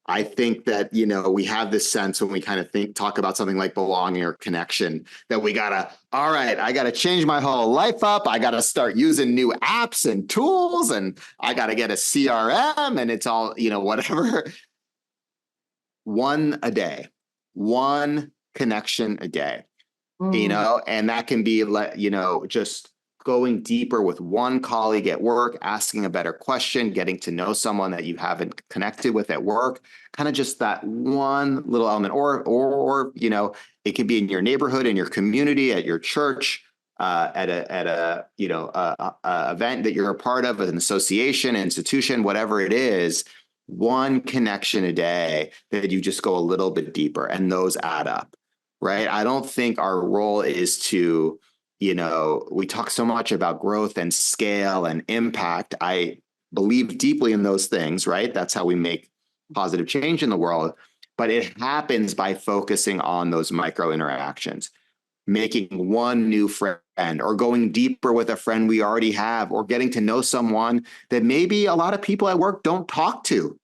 I think that, we have this sense when we kind of talk about something like belonging or connection, that I gotta change my whole life up. I gotta start using new apps and tools, and I gotta get a CRM, and it's all, whatever. One a day, one connection a day, and that can be, just going deeper with one colleague at work, asking a better question, getting to know someone that you haven't connected with at work, kind of just that one little element, or it could be in your neighborhood, in your community, at your church, at a event that you're a part of, an association, institution, whatever it is. One connection a day that you just go a little bit deeper, and those add up, right? I don't think our role is to, we talk so much about growth and scale and impact. I believe deeply in those things, right? That's how we make positive change in the world. But it happens by focusing on those micro interactions, making one new friend, or going deeper with a friend we already have, or getting to know someone that maybe a lot of people at work don't talk to.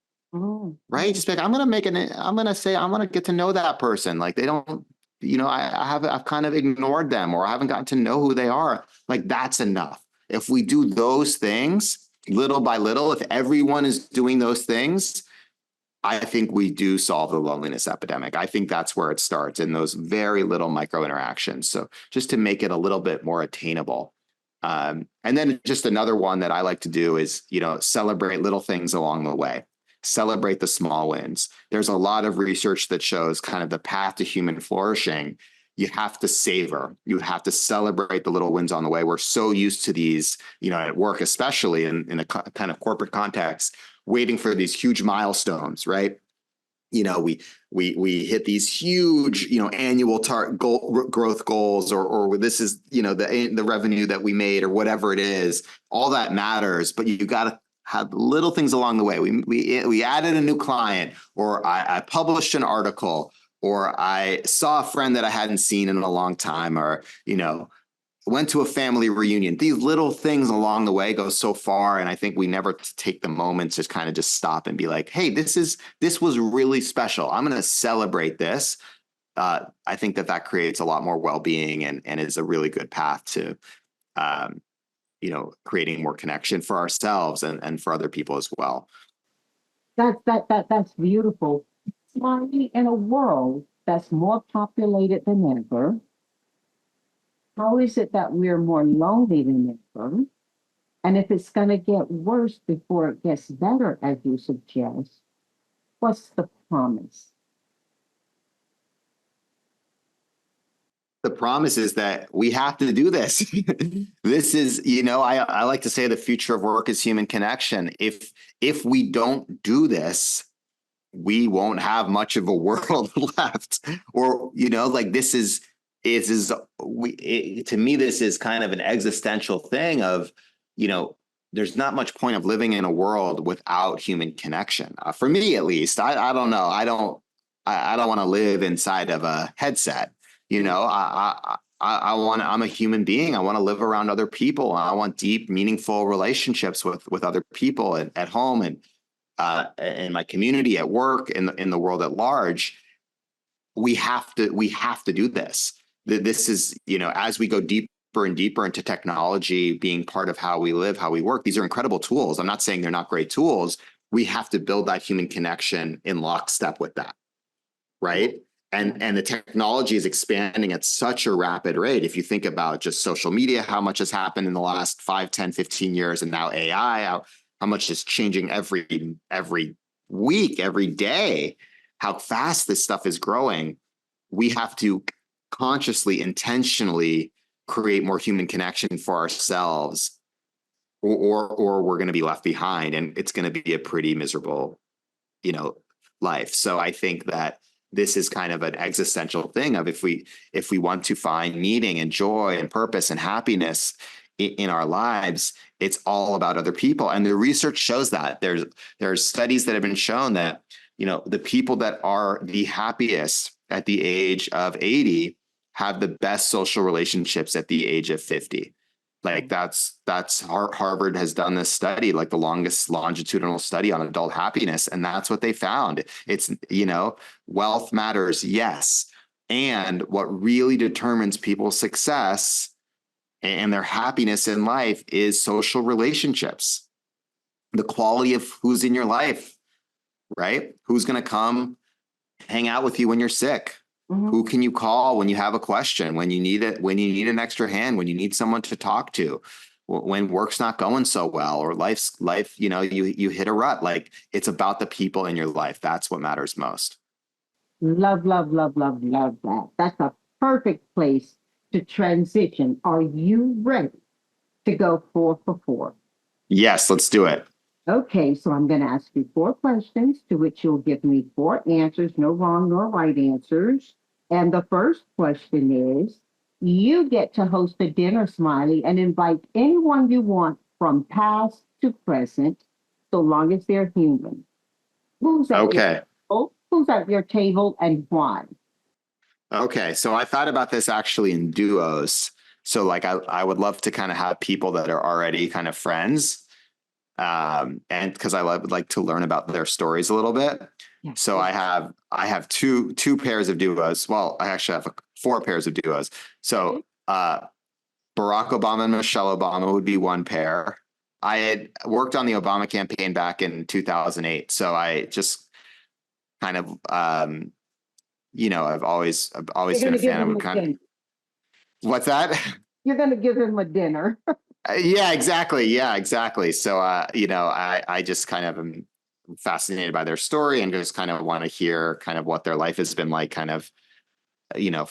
Right? Just like, I'm going to get to know that person. Like, they don't, I've kind of ignored them, or I haven't gotten to know who they are. Like, that's enough. If we do those things little by little, if everyone is doing those things, I think we do solve the loneliness epidemic. I think that's where it starts, in those very little micro interactions. So just to make it a little bit more attainable. And then just another one that I like to do is, celebrate little things along the way. Celebrate the small wins. There's a lot of research that shows kind of the path to human flourishing. You have to savor. You have to celebrate the little wins on the way. We're so used to these, at work, especially in a kind of corporate context, waiting for these huge milestones, right? We hit these huge, annual growth goals, or this is, the revenue that we made, or whatever it is. All that matters, but you got to have little things along the way. We added a new client, or I published an article, or I saw a friend that I hadn't seen in a long time, or went to a family reunion. These little things along the way go so far, and I think we never take the moment to kind of just stop and be like, hey, this was really special. I'm going to celebrate this. I think that creates a lot more well-being, and is a really good path to creating more connection for ourselves and for other people as well. That's beautiful. Smiley, in a world that's more populated than ever, how is it that we're more lonely than ever? And if it's going to get worse before it gets better, as you suggest, what's the promise? The promise is that we have to do this. This is, I like to say the future of work is human connection. If we don't do this, we won't have much of a world left. Or, to me, this is kind of an existential thing of, there's not much point of living in a world without human connection. For me, at least, I don't know. I don't want to live inside of a headset. I'm a human being. I want to live around other people. I want deep, meaningful relationships with other people at home, and in my community, at work, in the world at large. We have to do this. This is, as we go deeper and deeper into technology being part of how we live, how we work, these are incredible tools. I'm not saying they're not great tools. We have to build that human connection in lockstep with that, right? And the technology is expanding at such a rapid rate. If you think about just social media, how much has happened in the last 5, 10, 15 years, and now AI, how much is changing every week, every day, how fast this stuff is growing. We have to consciously, intentionally create more human connection for ourselves, or we're going to be left behind, and it's going to be a pretty miserable, life. So I think that this is kind of an existential thing of, if we want to find meaning and joy and purpose and happiness in our lives, it's all about other people. And the research shows that. There's studies that have been shown that, the people that are the happiest at the age of 80 have the best social relationships at the age of 50. Like, that's Harvard has done this study, like the longest longitudinal study on adult happiness. And that's what they found. It's, wealth matters. Yes. And what really determines people's success and their happiness in life is social relationships, the quality of who's in your life, right? Who's going to come hang out with you when you're sick? Mhm. Who can you call when you have a question, when you need it, when you need an extra hand, when you need someone to talk to, when work's not going so well, or life, you hit a rut. Like, it's about the people in your life. That's what matters most. Love, love, love, love, love that. That's a perfect place to transition. Are you ready to go 4 for 4? Yes, let's do it. Okay, so I'm going to ask you 4 questions to which you'll give me 4 answers, no wrong nor right answers. And the first question is, you get to host a dinner, Smiley, and invite anyone you want from past to present, so long as they're human. Who's at your Okay. table? Who's at your table and why? Okay. So I thought about this actually in duos. So like I would love to kind of have people that are already kind of friends. And because would like to learn about their stories a little bit. Yes. So I have two pairs of duos. Well, I actually have 4 pairs of duos. So Barack Obama and Michelle Obama would be one pair. I had worked on the Obama campaign back in 2008. So I just kind of I've always You're been going a to give fan. I him would a kind of dinner. what's that? You're going to give him a dinner. Yeah, exactly. Yeah, exactly. So, I just kind of am fascinated by their story and just kind of want to hear kind of what their life has been like, kind of, you know,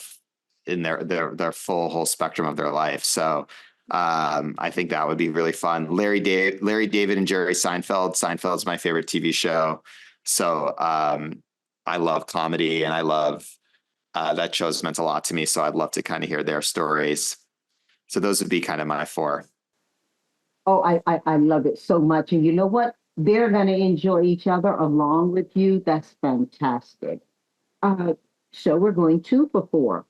in their full whole spectrum of their life. So, I think that would be really fun. Larry David and Jerry Seinfeld. Seinfeld's my favorite TV show. So, I love comedy and I love that show's meant a lot to me. So I'd love to kind of hear their stories. So those would be kind of my 4. Oh, I love it so much. And you know what? They're going to enjoy each other along with you. That's fantastic. Uh, so we're going 2 for 4.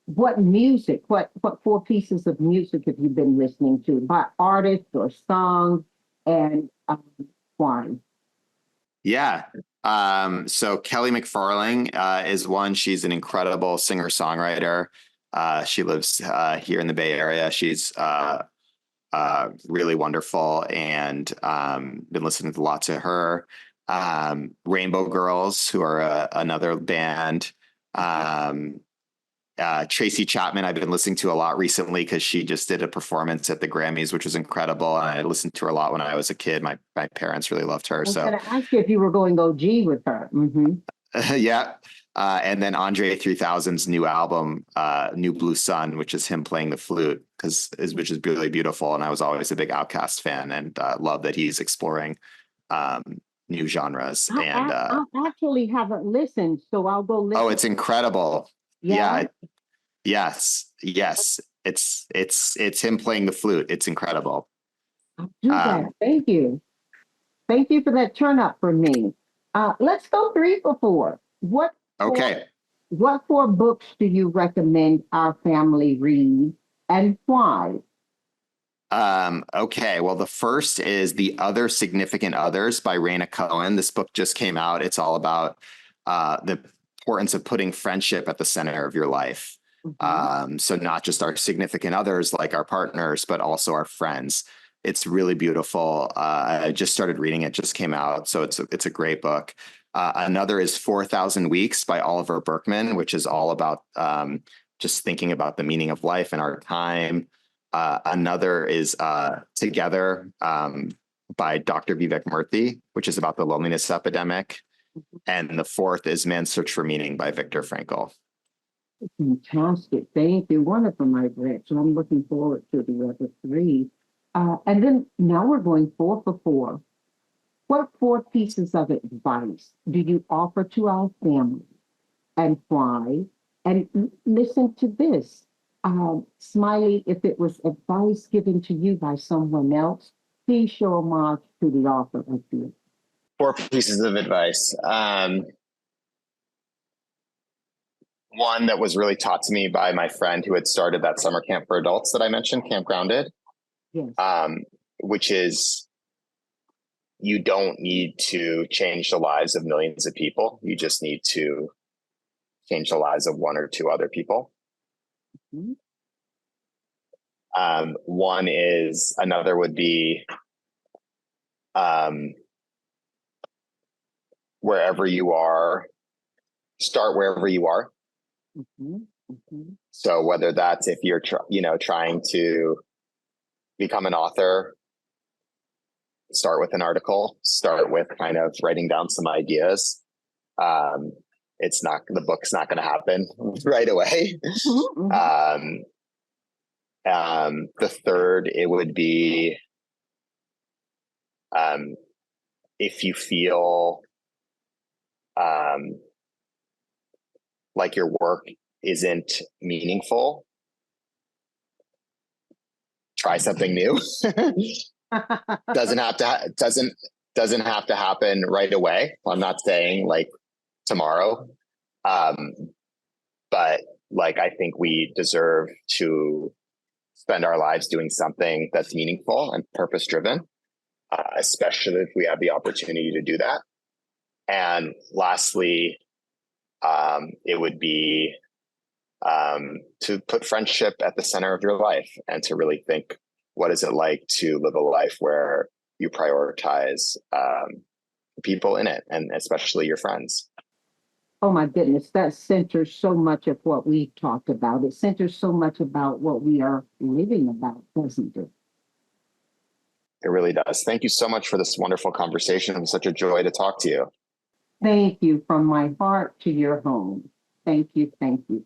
What music, what 4 pieces of music have you been listening to by artist or song and why? Yeah. So Kelly McFarling is one. She's an incredible singer-songwriter. She lives here in the Bay Area. She's really wonderful, and been listening a lot to her. Rainbow Girls, who are another band. Um, Tracy Chapman, I've been listening to a lot recently because she just did a performance at the Grammys, which was incredible. And I listened to her a lot when I was a kid. My parents really loved her. I was So going to ask you if you were going OG with her. yeah. And then Andre 3000's new album, New Blue Sun, which is him playing the flute, which is really beautiful. And I was always a big Outkast fan, and love that he's exploring um, new genres. And I actually haven't listened, so I'll go oh, listen. it's incredible. Yeah, Yeah. Yes. It's him playing the flute. It's incredible. I'll do that. Um, Thank you. Thank you for that turn up for me. Let's go 3 for 4. For okay. what 4 books do you recommend our family read and why? Okay. Well, the first is The Other Significant Others by Raina Cohen. This book just came out. It's all about the importance of putting friendship at the center of your life. Mhm. So not just our significant others like our partners, but also our friends. It's really beautiful. I just started reading it, just came out. So it's a great book. Another is 4,000 Weeks by Oliver Berkman, which is all about just thinking about the meaning of life and our time. Another is Together by Dr. Vivek Murthy, which is about the loneliness epidemic. And the fourth is Man's Search for Meaning by Viktor Frankl. Fantastic. Thank you. One of them I've read, so I'm looking forward to the other 3. And then now we're going 4 for 4. What 4 pieces of advice do you offer to our family and why? And listen to this. Smiley, if it was advice given to you by someone else, please show homage to the author of it. 4 pieces of advice. One that was really taught to me by my friend who had started that summer camp for adults that I mentioned, Camp Grounded, Yes. which is you don't need to change the lives of millions of people. You just need to change the lives of 1 or 2 other people. Mm-hmm. Another would be wherever you are, start wherever you are. Mhm, mhm. So whether that's if you're trying to become an author, start with an article, start with kind of writing down some ideas. The book's not going to happen right away. Mhm, The third, it would be if you feel like your work isn't meaningful, try something new. mhm. Doesn't have to happen right away. I'm not saying like tomorrow, but like I think we deserve to spend our lives doing something that's meaningful and purpose driven, especially if we have the opportunity to do that. And lastly, it would be to put friendship at the center of your life and to really think, what is it like to live a life where you prioritize people in it, and especially your friends. Oh my goodness, that centers so much of what we talked about. It centers so much about what we are living about, doesn't it? It really does. Thank you so much for this wonderful conversation. It was such a joy to talk to you. Thank you from my heart to your home. Thank you, thank you.